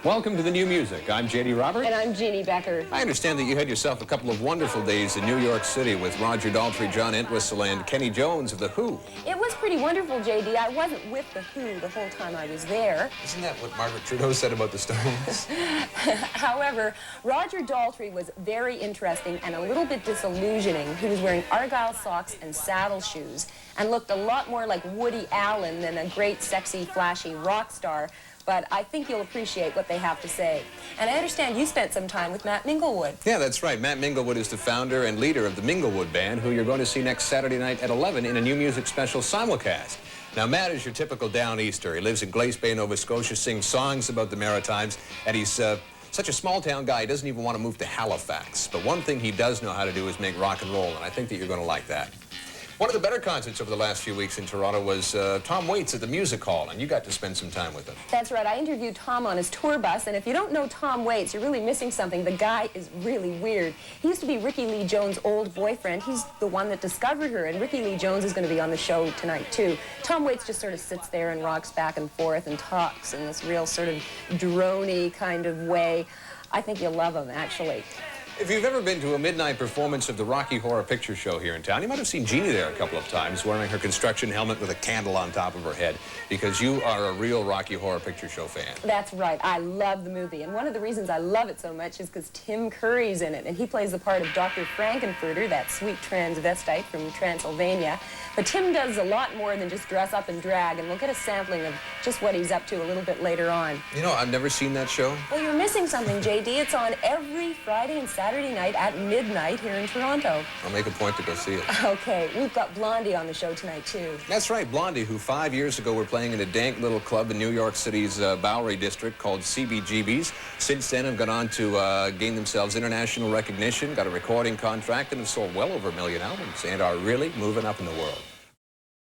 Welcome to the new music. I'm J.D. Roberts. And I'm Jeanne Beker. I understand that you had yourself a couple of wonderful days in New York City with Roger Daltrey, John Entwistle, and Kenny Jones of The Who. It was pretty wonderful, J.D. I wasn't with The Who the whole time I was there. Isn't that what Margaret Trudeau said about the Stones? However, Roger Daltrey was very interesting and a little bit disillusioning. He was wearing Argyle socks and saddle shoes and looked a lot more like Woody Allen than a great, sexy, flashy rock star. But I think you'll appreciate what they have to say. And I understand you spent some time with Matt Minglewood. Yeah, that's right. Matt Minglewood is the founder and leader of the Minglewood Band, who you're going to see next Saturday night at 11 in a new music special simulcast. Now, Matt is your typical Down-Easter. He lives in Glace Bay, Nova Scotia, sings songs about the Maritimes, and he's such a small-town guy, he doesn't even want to move to Halifax. But one thing he does know how to do is make rock and roll, and I think that you're going to like that. One of the better concerts over the last few weeks in Toronto was Tom Waits at the Music Hall, and you got to spend some time with him. That's right. I interviewed Tom on his tour bus, and if you don't know Tom Waits, you're really missing something. The guy is really weird. He used to be Ricky Lee Jones' old boyfriend. He's the one that discovered her, and Ricky Lee Jones is going to be on the show tonight, too. Tom Waits just sort of sits there and rocks back and forth and talks in this real sort of drony kind of way. I think you'll love him, actually. If you've ever been to a midnight performance of the Rocky Horror Picture Show here in town, you might have seen Jeanne there a couple of times wearing her construction helmet with a candle on top of her head because you are a real Rocky Horror Picture Show fan. That's right. I love the movie, and one of the reasons I love it so much is because Tim Curry's in it, and he plays the part of Dr. Frankenfurter, that sweet transvestite from Transylvania. But Tim does a lot more than just dress up and drag, and we'll get a sampling of just what he's up to a little bit later on. You know, I've never seen that show. Well, you're missing something, J.D. It's on every Friday and Saturday night at midnight here in Toronto. I'll make a point to go see it. Okay, we've got Blondie on the show tonight, too. That's right, Blondie, who 5 years ago were playing in a dank little club in New York City's Bowery district called CBGB's. Since then, have gone on to gain themselves international recognition, got a recording contract, and have sold well over 1 million albums, and are really moving up in the world.